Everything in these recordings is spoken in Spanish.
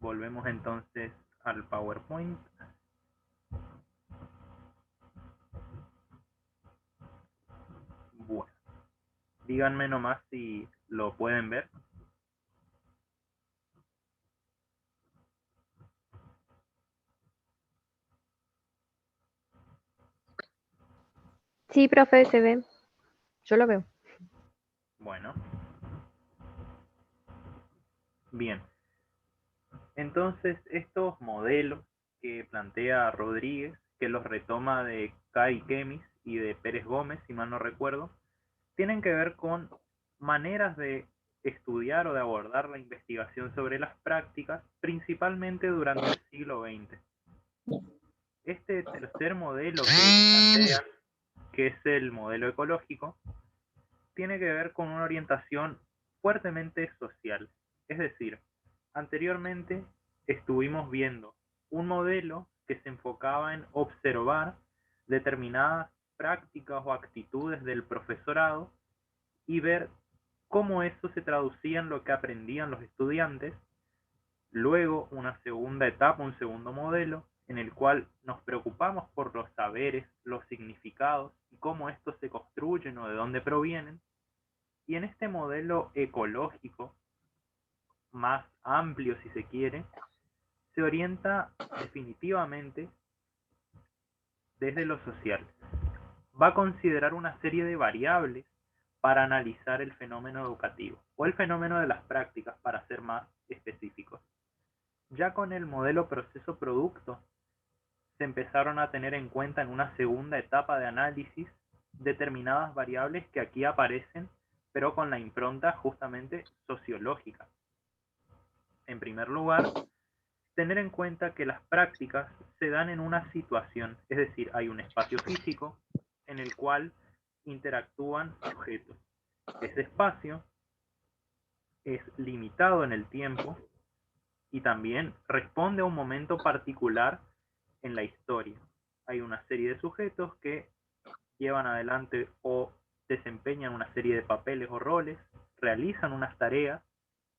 Volvemos entonces al PowerPoint. Bueno, díganme nomás si lo pueden ver. Sí, profe, se ve. Yo lo veo. Bueno, bien. Entonces, estos modelos que plantea Rodríguez, que los retoma de Kai Kemis y de Pérez Gómez, si mal no recuerdo, tienen que ver con maneras de estudiar o de abordar la investigación sobre las prácticas, principalmente durante el siglo XX. Este tercer modelo que plantean, que es el modelo ecológico, tiene que ver con una orientación fuertemente social. Es decir, anteriormente estuvimos viendo un modelo que se enfocaba en observar determinadas prácticas o actitudes del profesorado y ver cómo eso se traducía en lo que aprendían los estudiantes. Luego, una segunda etapa, un segundo modelo, en el cual nos preocupamos por los saberes, los significados y cómo estos se construyen o de dónde provienen. Y en este modelo ecológico, más amplio si se quiere, se orienta definitivamente desde lo social. Va a considerar una serie de variables para analizar el fenómeno educativo o el fenómeno de las prácticas, para ser más específicos. Ya con el modelo proceso-producto se empezaron a tener en cuenta en una segunda etapa de análisis determinadas variables que aquí aparecen, pero con la impronta justamente sociológica. En primer lugar, tener en cuenta que las prácticas se dan en una situación, es decir, hay un espacio físico en el cual interactúan sujetos. Ese espacio es limitado en el tiempo y también responde a un momento particular en la historia. Hay una serie de sujetos que llevan adelante o desempeñan una serie de papeles o roles, realizan unas tareas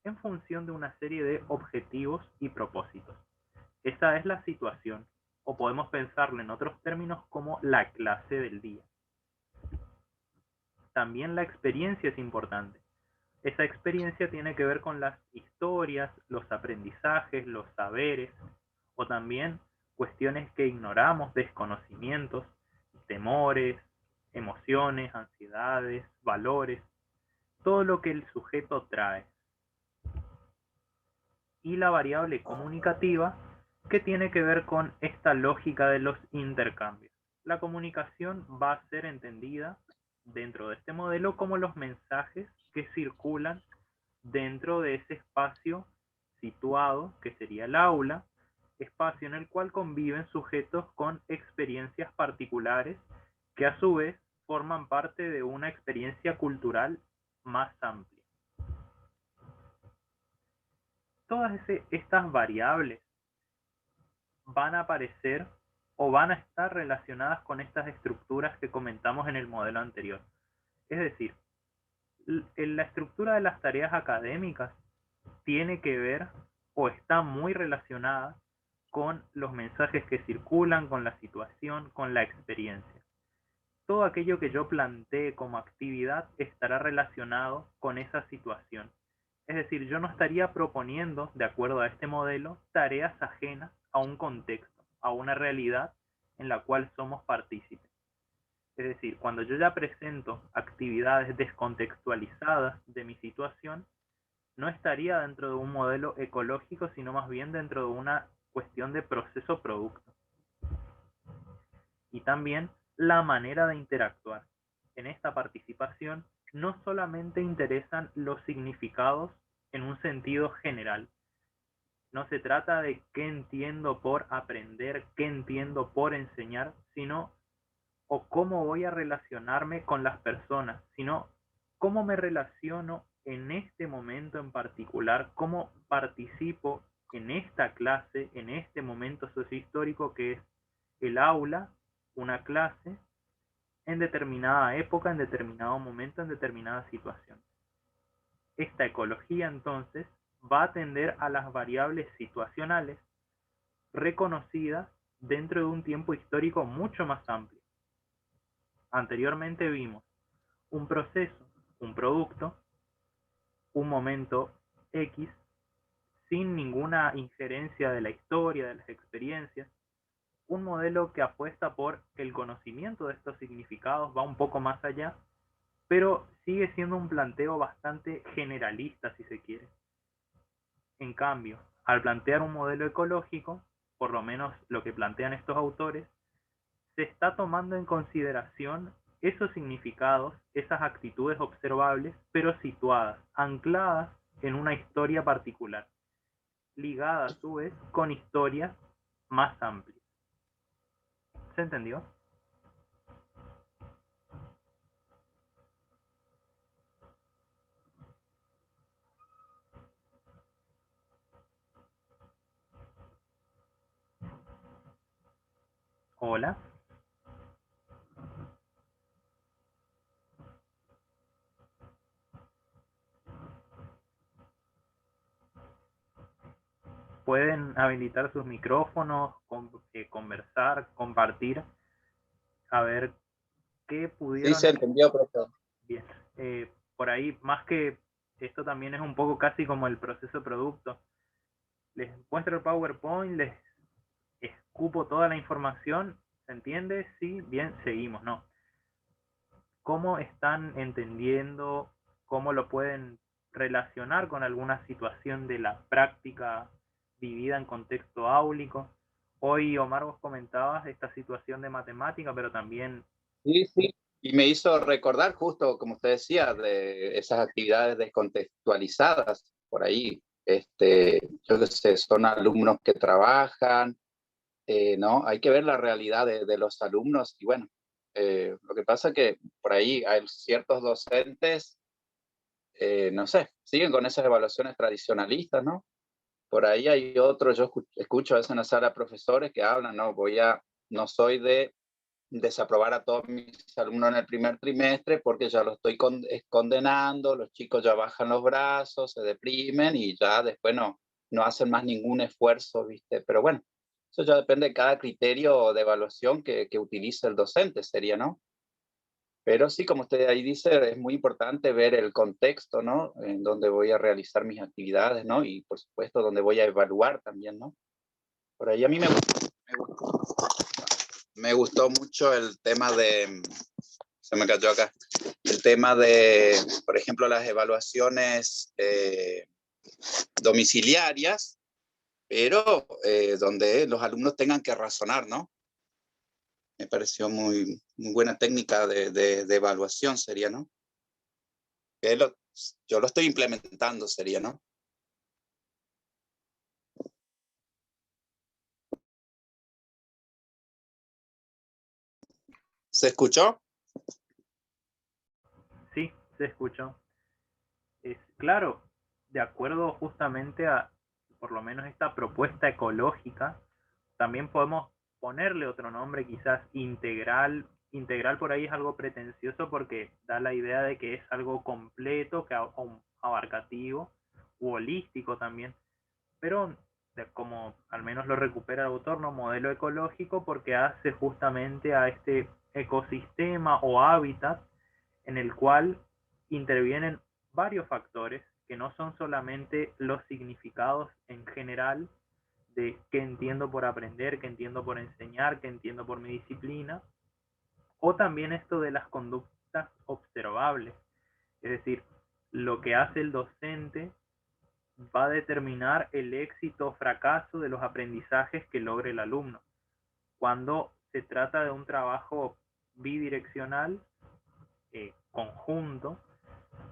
en función de una serie de objetivos y propósitos. Esa es la situación, o podemos pensarlo en otros términos como la clase del día. También la experiencia es importante. Esa experiencia tiene que ver con las historias, los aprendizajes, los saberes, o también cuestiones que ignoramos, desconocimientos, temores, emociones, ansiedades, valores, todo lo que el sujeto trae. Y la variable comunicativa, que tiene que ver con esta lógica de los intercambios. La comunicación va a ser entendida dentro de este modelo como los mensajes que circulan dentro de ese espacio situado, que sería el aula, espacio en el cual conviven sujetos con experiencias particulares que a su vez forman parte de una experiencia cultural más amplia. Todas estas variables van a aparecer o van a estar relacionadas con estas estructuras que comentamos en el modelo anterior. Es decir, la estructura de las tareas académicas tiene que ver o está muy relacionada con los mensajes que circulan, con la situación, con la experiencia. Todo aquello que yo plantee como actividad estará relacionado con esa situación. Es decir, yo no estaría proponiendo, de acuerdo a este modelo, tareas ajenas a un contexto, a una realidad en la cual somos partícipes. Es decir, cuando yo ya presento actividades descontextualizadas de mi situación, no estaría dentro de un modelo ecológico, sino más bien dentro de una cuestión de proceso-producto. Y también la manera de interactuar. En esta participación no solamente interesan los significados en un sentido general. No se trata de qué entiendo por aprender, qué entiendo por enseñar, sino o cómo voy a relacionarme con las personas, sino cómo me relaciono en este momento en particular, cómo participo en esta clase, en este momento sociohistórico que es el aula, una clase, en determinada época, en determinado momento, en determinada situación. Esta ecología, entonces, va a atender a las variables situacionales reconocidas dentro de un tiempo histórico mucho más amplio. Anteriormente vimos un proceso, un producto, un momento X, sin ninguna injerencia de la historia, de las experiencias, un modelo que apuesta por el conocimiento de estos significados, va un poco más allá, pero sigue siendo un planteo bastante generalista, si se quiere. En cambio, al plantear un modelo ecológico, por lo menos lo que plantean estos autores, se está tomando en consideración esos significados, esas actitudes observables, pero situadas, ancladas en una historia particular, ligada a su vez con historias más amplias. ¿Se entendió? Hola. Pueden habilitar sus micrófonos, conversar, compartir, a ver qué Sí, pudieron. se entendió, profesor. Bien, por ahí, más que esto también es un poco casi como el proceso producto. Les muestro el PowerPoint, les escupo toda la información, ¿se entiende? Sí, bien, seguimos, ¿no? ¿Cómo están entendiendo? ¿Cómo lo pueden relacionar con alguna situación de la práctica vivida en contexto áulico? Hoy, Omar, vos comentabas esta situación de matemática, pero también... Sí, sí. Y me hizo recordar justo, como usted decía, de esas actividades descontextualizadas por ahí. Yo qué sé, son alumnos que trabajan, ¿no? Hay que ver la realidad de los alumnos y bueno, lo que pasa es que por ahí hay ciertos docentes, no sé, siguen con esas evaluaciones tradicionalistas, ¿no? Por ahí hay otros, yo escucho a veces en la sala profesores que hablan, no, no soy de desaprobar a todos mis alumnos en el primer trimestre porque ya lo estoy condenando, los chicos ya bajan los brazos, se deprimen y ya después no hacen más ningún esfuerzo, ¿viste? Pero bueno, eso ya depende de cada criterio de evaluación que utilice el docente, sería, ¿no? Pero sí, como usted ahí dice, es muy importante ver el contexto, ¿no? En donde voy a realizar mis actividades, ¿no? Y por supuesto, donde voy a evaluar también, ¿no? Por ahí a mí me gustó mucho el tema de, se me cayó acá, el tema de, por ejemplo, las evaluaciones domiciliarias, pero donde los alumnos tengan que razonar, ¿no? Me pareció muy buena técnica de evaluación, sería, ¿no? Que yo lo estoy implementando, sería, ¿no? ¿Se escuchó? Sí, se escuchó. Es claro, de acuerdo justamente a por lo menos esta propuesta ecológica, también podemos ponerle otro nombre, quizás integral. Integral por ahí es algo pretencioso porque da la idea de que es algo completo, que abarcativo u holístico también. Pero como al menos lo recupera el autor, no modelo ecológico porque hace justamente a este ecosistema o hábitat en el cual intervienen varios factores que no son solamente los significados en general de qué entiendo por aprender, qué entiendo por enseñar, qué entiendo por mi disciplina, o también esto de las conductas observables, es decir, lo que hace el docente va a determinar el éxito o fracaso de los aprendizajes que logre el alumno. Cuando se trata de un trabajo bidireccional, conjunto,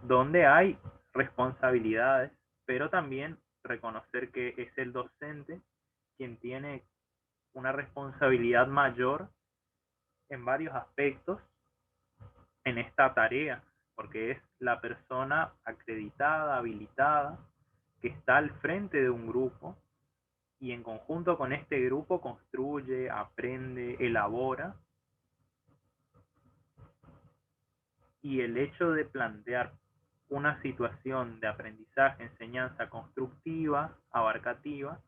donde hay responsabilidades, pero también reconocer que es el docente quien tiene una responsabilidad mayor en varios aspectos en esta tarea, porque es la persona acreditada, habilitada, que está al frente de un grupo y en conjunto con este grupo construye, aprende, elabora. Y el hecho de plantear una situación de aprendizaje, enseñanza constructiva, abarcativa,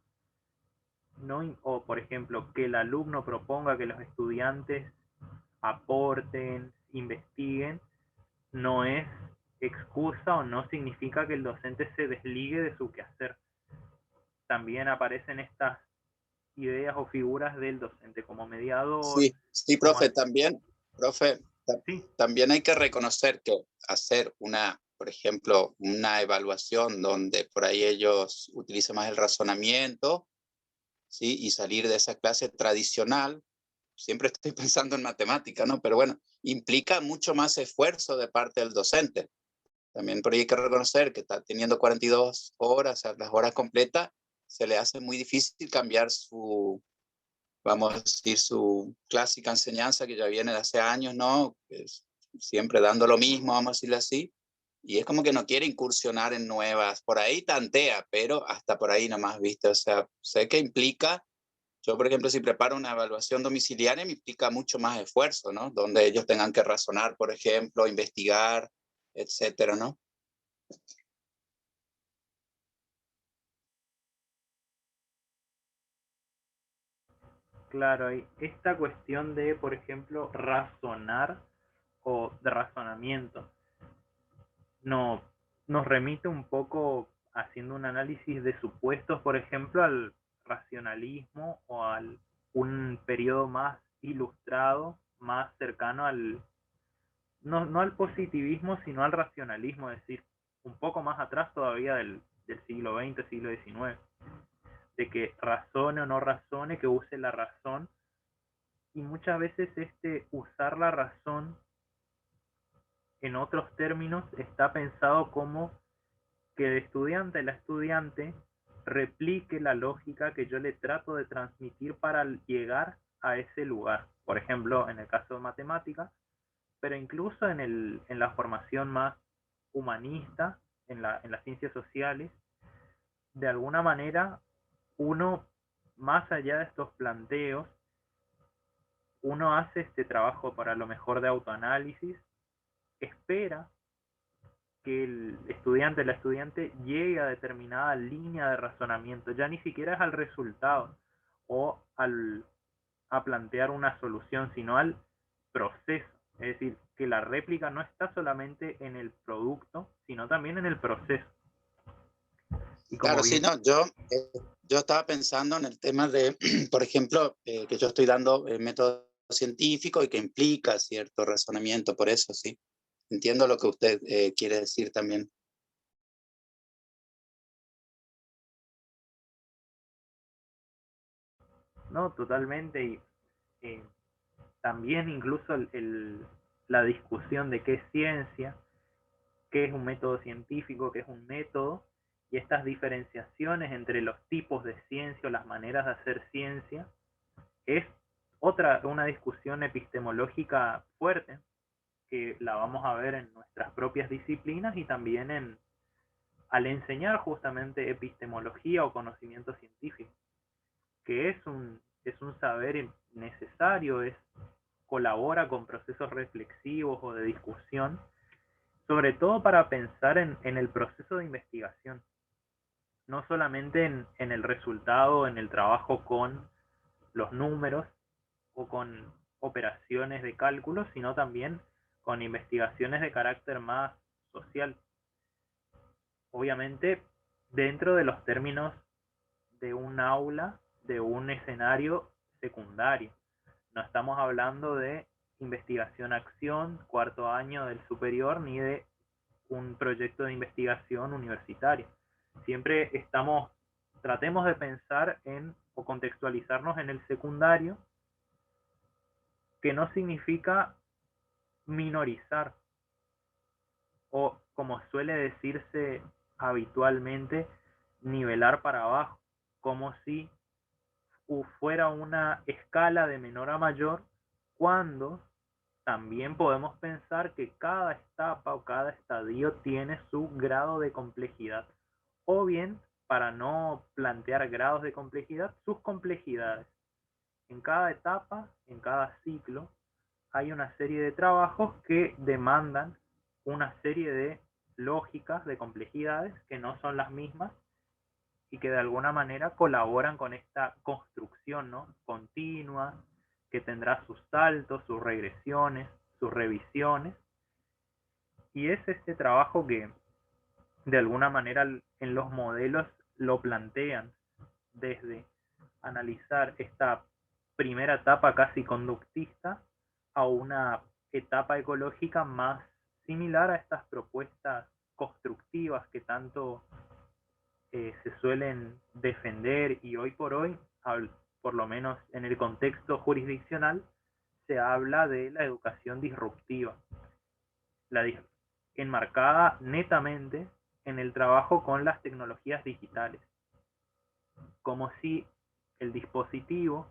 no, o por ejemplo, que el alumno proponga que los estudiantes aporten, investiguen, no es excusa o no significa que el docente se desligue de su quehacer. También aparecen estas ideas o figuras del docente como mediador. Sí, sí, profe, también, profe, sí, también hay que reconocer que hacer una, por ejemplo, una evaluación donde por ahí ellos utilizan más el razonamiento, ¿sí? Y salir de esa clase tradicional, siempre estoy pensando en matemática, ¿no? Pero bueno, implica mucho más esfuerzo de parte del docente. También por ahí hay que reconocer que está teniendo 42 horas, o sea, las horas completas, se le hace muy difícil cambiar su, vamos a decir, su clásica enseñanza que ya viene de hace años, ¿no? Es siempre dando lo mismo, vamos a decirlo así. Y es como que no quiere incursionar en nuevas. Por ahí tantea, pero hasta por ahí nomás, ¿viste? O sea, sé que implica, yo por ejemplo, si preparo una evaluación domiciliaria, me implica mucho más esfuerzo, ¿no? Donde ellos tengan que razonar, por ejemplo, investigar, etcétera, ¿no? claro, hay esta cuestión de, por ejemplo, razonar o de razonamiento. No, nos remite un poco haciendo un análisis de supuestos, por ejemplo, al racionalismo o al un periodo más ilustrado, más cercano al, no, no al positivismo, sino al racionalismo, es decir, un poco más atrás todavía del siglo XX, siglo XIX, de que razone o no razone, que use la razón, y muchas veces este usar la razón en otros términos está pensado como que el estudiante, la estudiante, replique la lógica que yo le trato de transmitir para llegar a ese lugar. Por ejemplo, en el caso de matemáticas, pero incluso en la formación más humanista, en las ciencias sociales, de alguna manera, uno, más allá de estos planteos, uno hace este trabajo para lo mejor de autoanálisis, espera que el estudiante, la estudiante llegue a determinada línea de razonamiento, ya ni siquiera es al resultado o a plantear una solución, sino al proceso. Es decir, que la réplica no está solamente en el producto, sino también en el proceso. Y como Claro, sí, bien, no, yo estaba pensando en el tema de, por ejemplo, que yo estoy dando método científico y que implica cierto razonamiento, por eso, sí. Entiendo lo que usted quiere decir también. no, totalmente, y eh, también incluso la discusión de qué es ciencia, qué es un método científico, qué es un método, y estas diferenciaciones entre los tipos de ciencia o las maneras de hacer ciencia, es una discusión epistemológica fuerte, que la vamos a ver en nuestras propias disciplinas y también al enseñar justamente epistemología o conocimiento científico, que es un saber necesario, colabora con procesos reflexivos o de discusión, sobre todo para pensar en el proceso de investigación, no solamente en el resultado, en el trabajo con los números o con operaciones de cálculo, sino también con investigaciones de carácter más social. Obviamente, dentro de los términos de un aula, de un escenario secundario. No estamos hablando de investigación-acción, cuarto año del superior, ni de un proyecto de investigación universitaria. Siempre tratemos de pensar en o contextualizarnos en el secundario, que no significa minorizar o, como suele decirse habitualmente, nivelar para abajo, como si fuera una escala de menor a mayor, cuando también podemos pensar que cada etapa o cada estadio tiene su grado de complejidad, o bien, para no plantear grados de complejidad, sus complejidades. En cada etapa, en cada ciclo, hay una serie de trabajos que demandan una serie de lógicas de complejidades que no son las mismas y que de alguna manera colaboran con esta construcción, ¿no?, continua, que tendrá sus saltos, sus regresiones, sus revisiones, y es este trabajo que de alguna manera en los modelos lo plantean desde analizar esta primera etapa casi conductista a una etapa ecológica más similar a estas propuestas constructivas que tanto se suelen defender, y hoy por hoy, por lo menos en el contexto jurisdiccional, se habla de la educación disruptiva, la enmarcada netamente en el trabajo con las tecnologías digitales, como si el dispositivo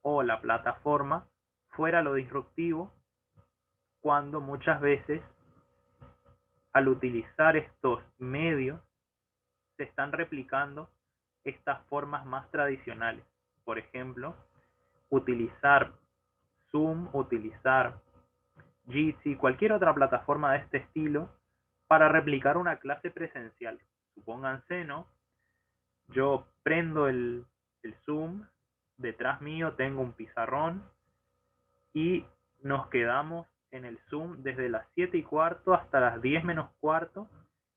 o la plataforma fuera lo disruptivo, cuando muchas veces al utilizar estos medios se están replicando estas formas más tradicionales. Por ejemplo, utilizar Zoom, utilizar Jitsi, cualquier otra plataforma de este estilo para replicar una clase presencial. Supónganse, ¿no? Yo prendo el Zoom, detrás mío tengo un pizarrón y nos quedamos en el Zoom desde las 7:15 hasta las 10:15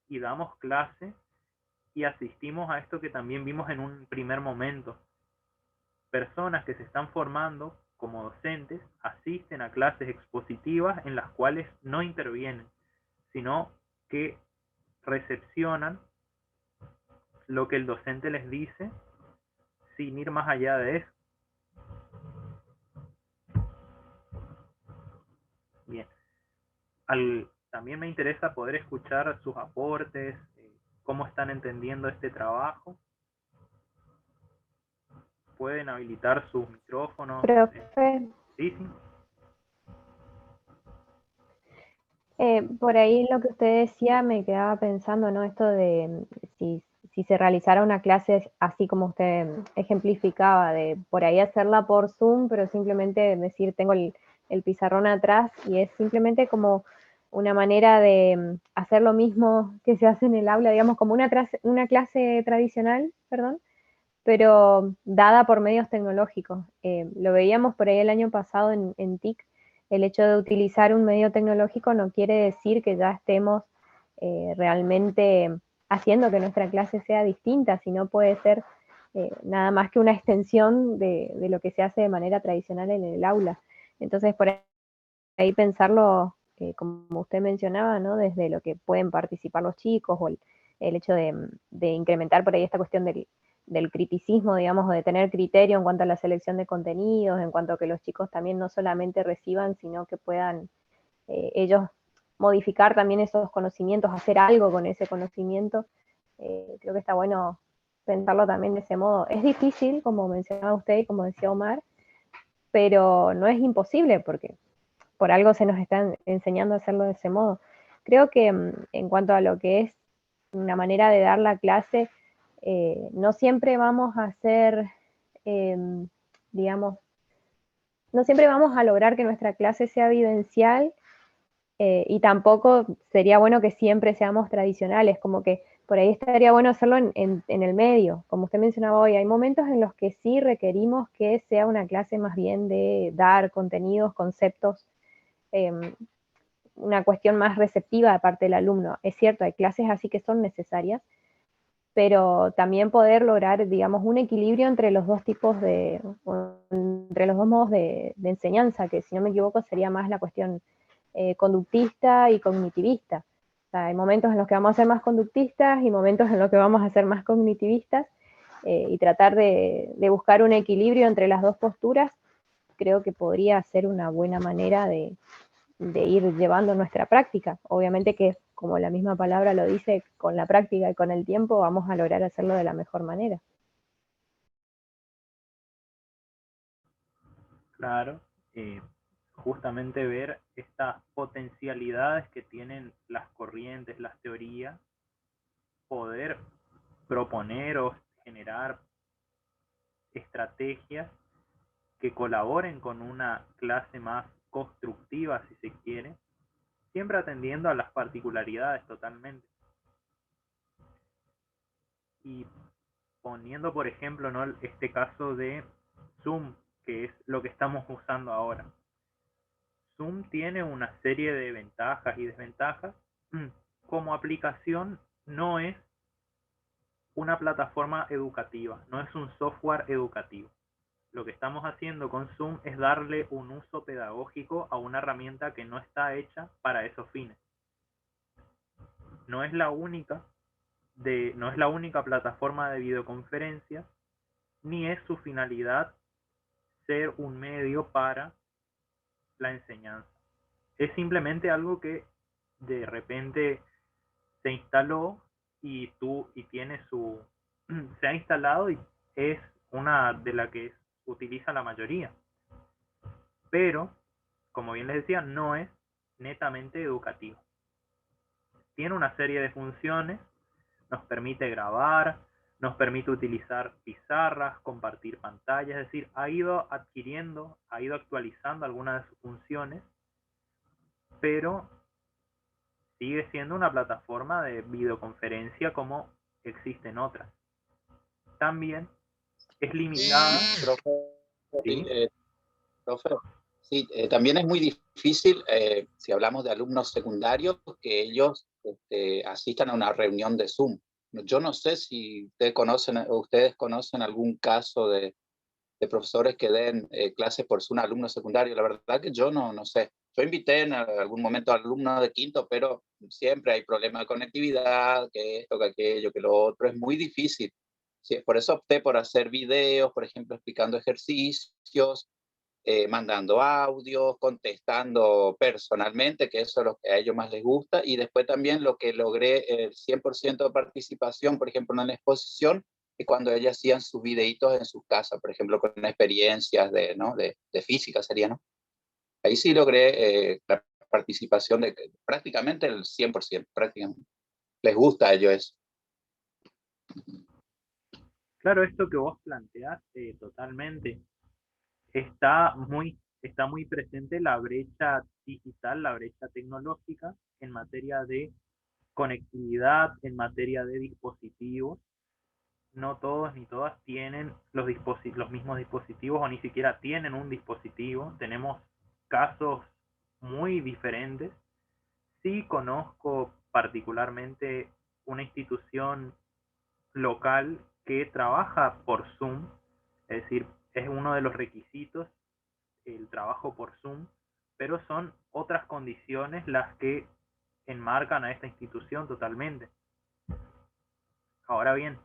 y damos clase y asistimos a esto que también vimos en un primer momento. Personas que se están formando como docentes asisten a clases expositivas en las cuales no intervienen, sino que recepcionan lo que el docente les dice sin ir más allá de eso. Bien, también me interesa poder escuchar sus aportes, cómo están entendiendo este trabajo. Pueden habilitar sus micrófonos. Profe, Sí, sí. por ahí lo que usted decía me quedaba pensando, ¿no? Esto de si se realizara una clase así como usted ejemplificaba, de por ahí hacerla por Zoom, pero simplemente decir, tengo el pizarrón atrás y es simplemente como una manera de hacer lo mismo que se hace en el aula, digamos, como una clase tradicional, perdón, pero dada por medios tecnológicos. Lo veíamos por ahí el año pasado en TIC. El hecho de utilizar un medio tecnológico no quiere decir que ya estemos realmente haciendo que nuestra clase sea distinta, sino puede ser nada más que una extensión de lo que se hace de manera tradicional en el aula. Entonces, por ahí pensarlo, como usted mencionaba, ¿no? Desde lo que pueden participar los chicos o el hecho de incrementar por ahí esta cuestión del criticismo, digamos, o de tener criterio en cuanto a la selección de contenidos, en cuanto a que los chicos también no solamente reciban, sino que puedan ellos modificar también esos conocimientos, hacer algo con ese conocimiento. Creo que está bueno pensarlo también de ese modo. Es difícil, como mencionaba usted y como decía Omar, pero no es imposible porque por algo se nos están enseñando a hacerlo de ese modo. Creo que en cuanto a lo que es una manera de dar la clase, no siempre vamos a hacer, digamos, no siempre vamos a lograr que nuestra clase sea vivencial y tampoco sería bueno que siempre seamos tradicionales, como que por ahí estaría bueno hacerlo en el medio. Como usted mencionaba hoy, hay momentos en los que sí requerimos que sea una clase más bien de dar contenidos, conceptos, una cuestión más receptiva de parte del alumno. Es cierto, hay clases así que son necesarias, pero también poder lograr, digamos, un equilibrio entre los dos tipos entre los dos modos de enseñanza, que si no me equivoco sería más la cuestión conductista y cognitivista. O sea, hay momentos en los que vamos a ser más conductistas y momentos en los que vamos a ser más cognitivistas, y tratar de buscar un equilibrio entre las dos posturas, creo que podría ser una buena manera de ir llevando nuestra práctica. Obviamente que, como la misma palabra lo dice, con la práctica y con el tiempo vamos a lograr hacerlo de la mejor manera. Claro, justamente ver estas potencialidades que tienen las corrientes, las teorías, poder proponer o generar estrategias que colaboren con una clase más constructiva, si se quiere, siempre atendiendo a las particularidades totalmente. Y poniendo, por ejemplo, ¿no?, este caso de Zoom, que es lo que estamos usando ahora. Zoom tiene una serie de ventajas y desventajas. Como aplicación no es una plataforma educativa, no es un software educativo. Lo que estamos haciendo con Zoom es darle un uso pedagógico a una herramienta que no está hecha para esos fines. No es la única plataforma de videoconferencia, ni es su finalidad ser un medio para la enseñanza. Es simplemente algo que de repente se instaló y tiene se ha instalado y es una de las que utiliza la mayoría. Pero, como bien les decía, no es netamente educativo. Tiene una serie de funciones, nos permite grabar, nos permite utilizar pizarras, compartir pantallas, es decir, ha ido actualizando algunas de sus funciones, pero sigue siendo una plataforma de videoconferencia como existen otras. También es limitada. ¿Sí? Profe, sí, también es muy difícil, si hablamos de alumnos secundarios, que ellos asistan a una reunión de Zoom. Yo no sé si ustedes conocen algún caso de profesores que den clases por Zoom a alumnos secundarios. La verdad que yo no sé. Yo invité en algún momento a alumnos de quinto, pero siempre hay problemas de conectividad, que esto, que aquello, que lo otro. Es muy difícil. Sí, por eso opté por hacer videos, por ejemplo, explicando ejercicios, mandando audios, contestando personalmente, que eso es lo que a ellos más les gusta, y después también lo que logré, el 100% de participación, por ejemplo, en la exposición, y cuando ellas hacían sus videitos en sus casas, por ejemplo, con experiencias de física sería, ¿no? Ahí sí logré la participación de prácticamente el 100%, prácticamente. Les gusta a ellos eso. Claro, esto que vos planteás totalmente. Está muy presente la brecha digital, la brecha tecnológica en materia de conectividad, en materia de dispositivos. No todos ni todas tienen los mismos dispositivos o ni siquiera tienen un dispositivo. Tenemos casos muy diferentes. Sí conozco particularmente una institución local que trabaja por Zoom, es decir, es uno de los requisitos el trabajo por Zoom, pero son otras condiciones las que enmarcan a esta institución totalmente. Ahora bien,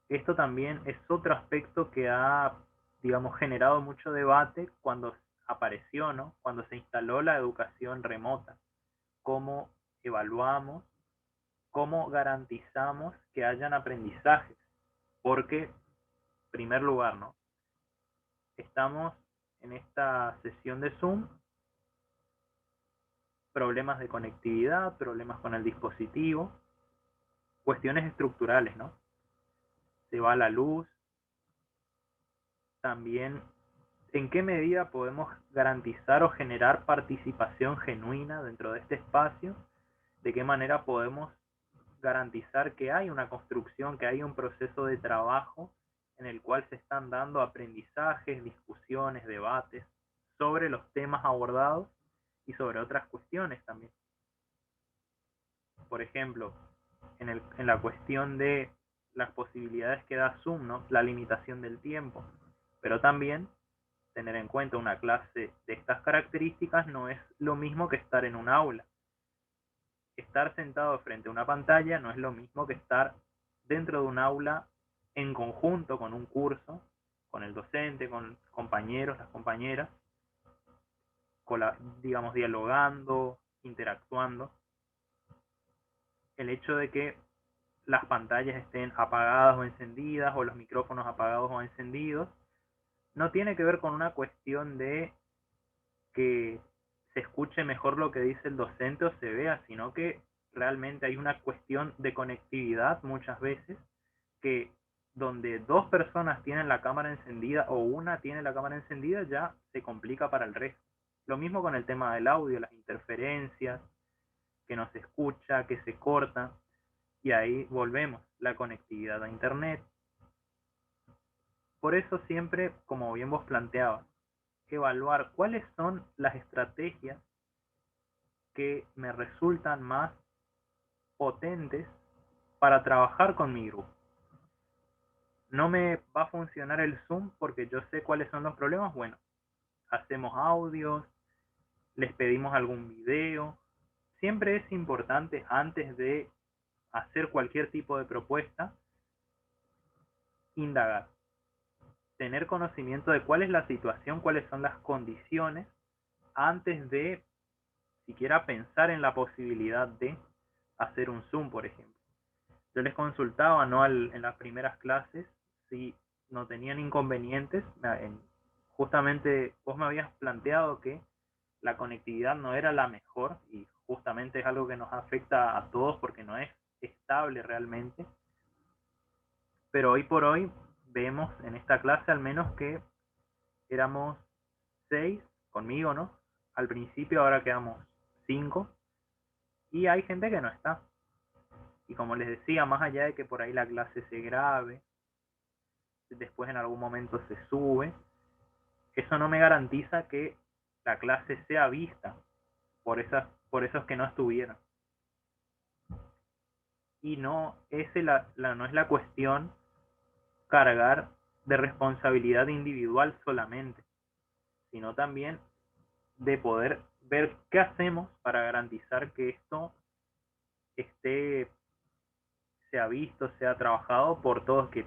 esto también es otro aspecto que ha, digamos, generado mucho debate cuando apareció, ¿no?, cuando se instaló la educación remota. ¿Cómo evaluamos? ¿Cómo garantizamos que hayan aprendizajes? Porque, en primer lugar, ¿no?, estamos en esta sesión de Zoom, problemas de conectividad, problemas con el dispositivo, cuestiones estructurales, ¿no? Se va la luz. También, ¿en qué medida podemos garantizar o generar participación genuina dentro de este espacio? ¿De qué manera podemos garantizar que hay una construcción, que hay un proceso de trabajo en el cual se están dando aprendizajes, discusiones, debates sobre los temas abordados y sobre otras cuestiones también? Por ejemplo, en la cuestión de las posibilidades que da Zoom, ¿no?, la limitación del tiempo, pero también tener en cuenta una clase de estas características no es lo mismo que estar en un aula. Estar sentado frente a una pantalla no es lo mismo que estar dentro de un aula en conjunto con un curso, con el docente, con compañeros, las compañeras, digamos, dialogando, interactuando. El hecho de que las pantallas estén apagadas o encendidas, o los micrófonos apagados o encendidos, no tiene que ver con una cuestión de que se escuche mejor lo que dice el docente o se vea, sino que realmente hay una cuestión de conectividad muchas veces, que donde dos personas tienen la cámara encendida o una tiene la cámara encendida, ya se complica para el resto. Lo mismo con el tema del audio, las interferencias, que no se escucha, que se corta, y ahí volvemos, la conectividad a Internet. Por eso siempre, como bien vos planteabas, evaluar cuáles son las estrategias que me resultan más potentes para trabajar con mi grupo. No me va a funcionar el Zoom porque yo sé cuáles son los problemas. Bueno, hacemos audios, les pedimos algún video. Siempre es importante, antes de hacer cualquier tipo de propuesta, indagar, tener conocimiento de cuál es la situación, cuáles son las condiciones, antes de siquiera pensar en la posibilidad de hacer un Zoom, por ejemplo. Yo les consultaba, ¿no?, en las primeras clases si no tenían inconvenientes. Justamente vos me habías planteado que la conectividad no era la mejor, y justamente es algo que nos afecta a todos porque no es estable realmente. Pero hoy por hoy vemos en esta clase al menos que éramos 6 conmigo, ¿no? Al principio, ahora quedamos 5, y hay gente que no está. Y como les decía, más allá de que por ahí la clase se grabe, después en algún momento se sube, eso no me garantiza que la clase sea vista por esos que no estuvieron. Y no es no es la cuestión cargar de responsabilidad individual solamente, sino también de poder ver qué hacemos para garantizar que esto sea visto, sea trabajado por todos, que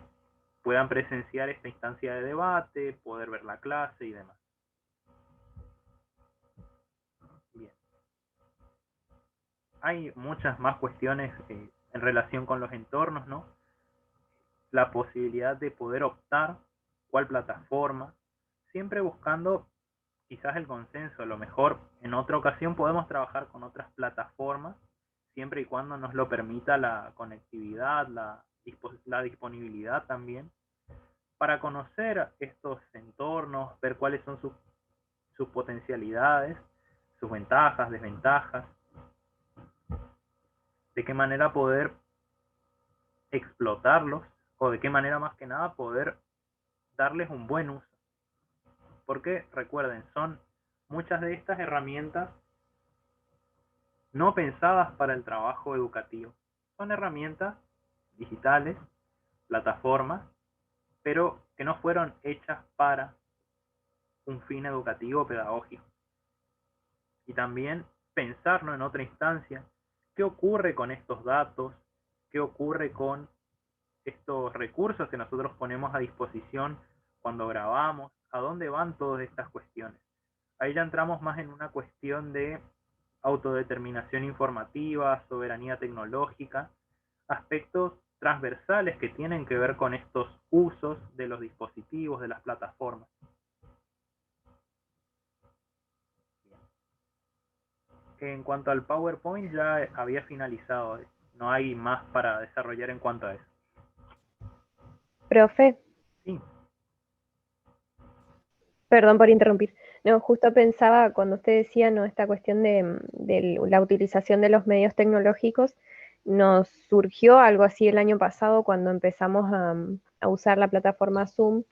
puedan presenciar esta instancia de debate, poder ver la clase y demás. Bien. Hay muchas más cuestiones en relación con los entornos, ¿no? La posibilidad de poder optar cuál plataforma, siempre buscando quizás el consenso. A lo mejor en otra ocasión podemos trabajar con otras plataformas, siempre y cuando nos lo permita la conectividad, la disponibilidad también, para conocer estos entornos, ver cuáles son sus potencialidades, sus ventajas, desventajas, de qué manera poder explotarlos, o de qué manera más que nada poder darles un buen uso. Porque recuerden, son muchas de estas herramientas no pensadas para el trabajo educativo. Son herramientas digitales, plataformas, pero que no fueron hechas para un fin educativo pedagógico. Y también pensarlo en otra instancia, qué ocurre con estos datos, qué ocurre con estos recursos que nosotros ponemos a disposición cuando grabamos, a dónde van todas estas cuestiones. Ahí ya entramos más en una cuestión de autodeterminación informativa, soberanía tecnológica, aspectos transversales que tienen que ver con estos usos de los dispositivos, de las plataformas. En cuanto al PowerPoint, ya había finalizado. No hay más para desarrollar en cuanto a eso. Profe. Sí. Perdón por interrumpir. No, justo pensaba cuando usted decía, ¿no?, esta cuestión de la utilización de los medios tecnológicos, nos surgió algo así el año pasado cuando empezamos a usar la plataforma Zoom,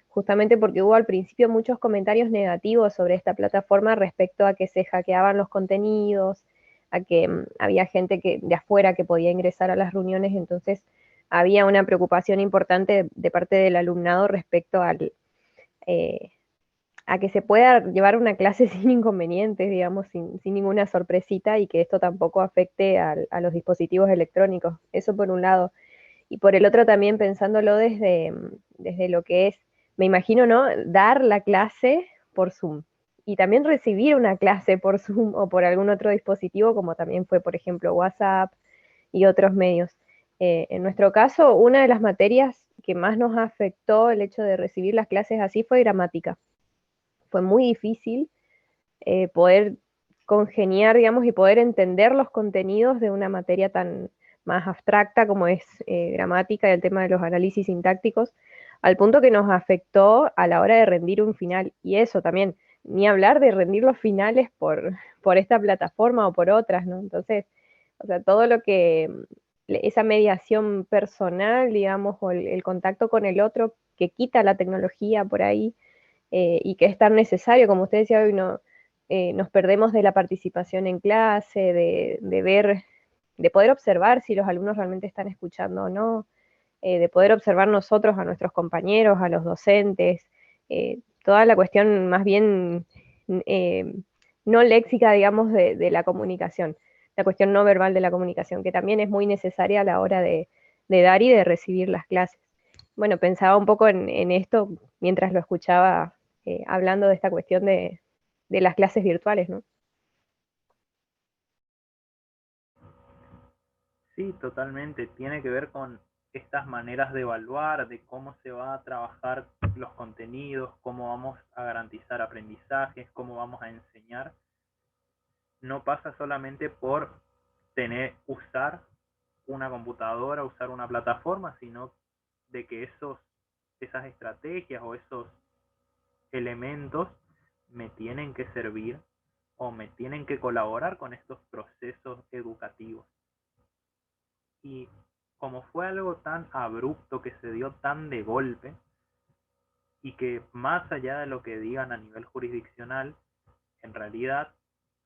justamente porque hubo al principio muchos comentarios negativos sobre esta plataforma respecto a que se hackeaban los contenidos, a que había gente de afuera que podía ingresar a las reuniones, entonces había una preocupación importante de parte del alumnado respecto a que se pueda llevar una clase sin inconvenientes, digamos, sin ninguna sorpresita, y que esto tampoco afecte a los dispositivos electrónicos. Eso por un lado. Y por el otro también pensándolo desde lo que es, me imagino, ¿no?, dar la clase por Zoom. Y también recibir una clase por Zoom o por algún otro dispositivo, como también fue, por ejemplo, WhatsApp y otros medios. En nuestro caso, una de las materias que más nos afectó el hecho de recibir las clases así fue gramática. Fue muy difícil poder congeniar, digamos, y poder entender los contenidos de una materia tan más abstracta como es gramática y el tema de los análisis sintácticos, al punto que nos afectó a la hora de rendir un final. Y eso también, ni hablar de rendir los finales por esta plataforma o por otras, ¿no? Entonces, o sea, todo lo que, esa mediación personal, digamos, o el contacto con el otro que quita la tecnología por ahí, y que es tan necesario, como usted decía hoy, no, nos perdemos de la participación en clase, de ver, de poder observar si los alumnos realmente están escuchando o no, de poder observar nosotros a nuestros compañeros, a los docentes, toda la cuestión más bien no léxica, digamos, de la comunicación, la cuestión no verbal de la comunicación, que también es muy necesaria a la hora de dar y de recibir las clases. Bueno, pensaba un poco en esto mientras lo escuchaba hablando de esta cuestión de las clases virtuales, ¿no? Sí, totalmente. Tiene que ver con estas maneras de evaluar, de cómo se va a trabajar los contenidos, cómo vamos a garantizar aprendizajes, cómo vamos a enseñar. No pasa solamente por usar una computadora, usar una plataforma, sino de que esas estrategias o esos elementos me tienen que servir o me tienen que colaborar con estos procesos educativos. Y como fue algo tan abrupto, que se dio tan de golpe, y que más allá de lo que digan a nivel jurisdiccional, en realidad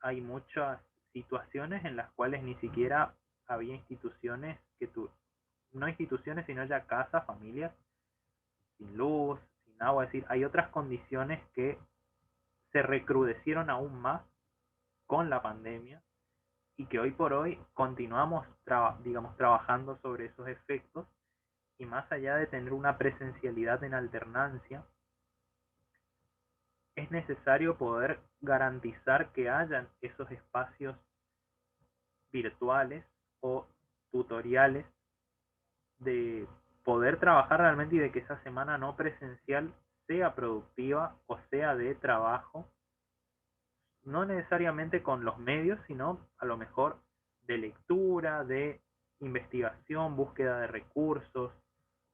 hay muchas situaciones en las cuales ni siquiera había instituciones no instituciones, sino ya casas, familias, sin luz, sin agua. Es decir, hay otras condiciones que se recrudecieron aún más con la pandemia y que hoy por hoy continuamos trabajando sobre esos efectos. Y más allá de tener una presencialidad en alternancia, es necesario poder garantizar que hayan esos espacios virtuales o tutoriales de poder trabajar realmente, y de que esa semana no presencial sea productiva o sea de trabajo, no necesariamente con los medios, sino a lo mejor de lectura, de investigación, búsqueda de recursos,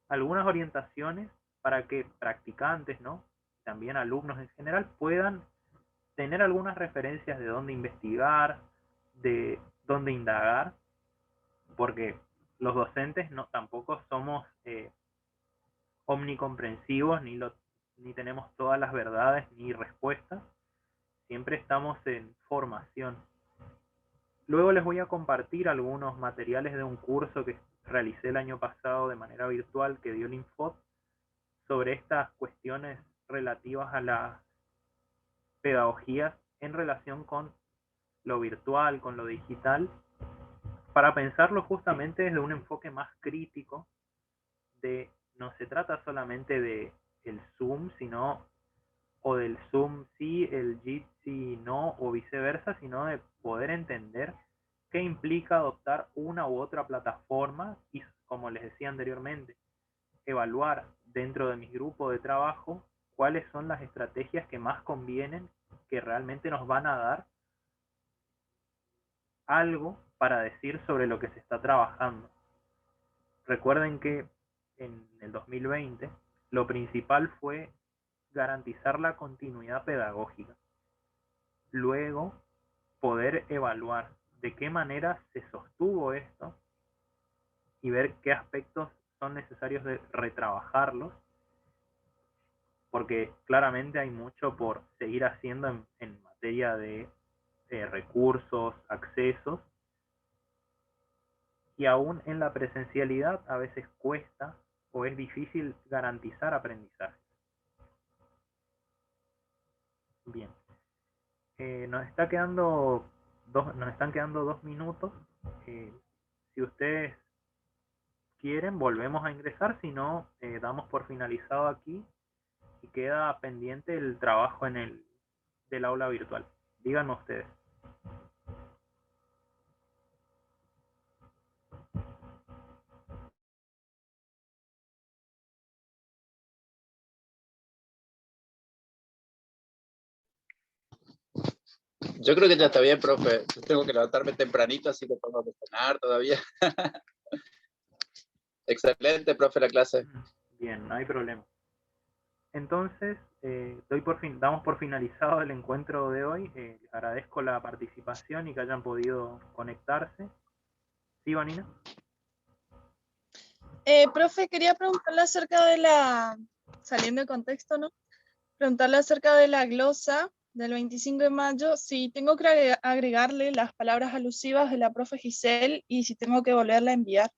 algunas orientaciones para que practicantes, ¿no? También alumnos en general puedan tener algunas referencias de dónde investigar, de dónde indagar, porque los docentes no tampoco somos omnicomprensivos, ni tenemos todas las verdades ni respuestas, siempre estamos en formación. Luego les voy a compartir algunos materiales de un curso que realicé el año pasado de manera virtual que dio el Infot sobre estas cuestiones relativas a las pedagogías en relación con lo virtual, con lo digital, para pensarlo justamente desde un enfoque más crítico de no se trata solamente de el Zoom, sino o del Zoom sí, el Jitsi no, o viceversa, sino de poder entender qué implica adoptar una u otra plataforma y, como les decía anteriormente, evaluar dentro de mi grupo de trabajo cuáles son las estrategias que más convienen, que realmente nos van a dar algo para decir sobre lo que se está trabajando. Recuerden que en el 2020 lo principal fue garantizar la continuidad pedagógica. Luego, poder evaluar de qué manera se sostuvo esto y ver qué aspectos son necesarios de retrabajarlos, porque claramente hay mucho por seguir haciendo en materia de recursos, accesos, y aún en la presencialidad a veces cuesta o es difícil garantizar aprendizaje. Bien, nos están quedando 2 minutos. Si ustedes quieren, volvemos a ingresar, si no, damos por finalizado aquí y queda pendiente el trabajo del aula virtual. Díganme ustedes. Yo creo que ya está bien, profe. Yo tengo que levantarme tempranito, así que tengo que cenar todavía. Excelente, profe, la clase. Bien, no hay problema. Entonces, damos por finalizado el encuentro de hoy. Les agradezco la participación y que hayan podido conectarse. ¿Sí, Vanina? Profe, quería preguntarle acerca de saliendo de contexto, ¿no? Preguntarle acerca de la glosa del 25 de mayo, si tengo que agregarle las palabras alusivas de la profe Giselle y si tengo que volverla a enviar.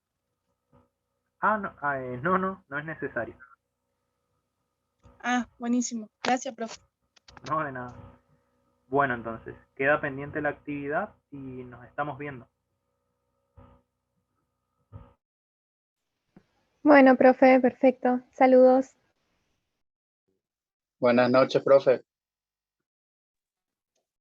No es necesario. Buenísimo. Gracias, profe. No, de nada. Bueno, entonces, queda pendiente la actividad y nos estamos viendo. Bueno, profe, perfecto. Saludos. Buenas noches, profe.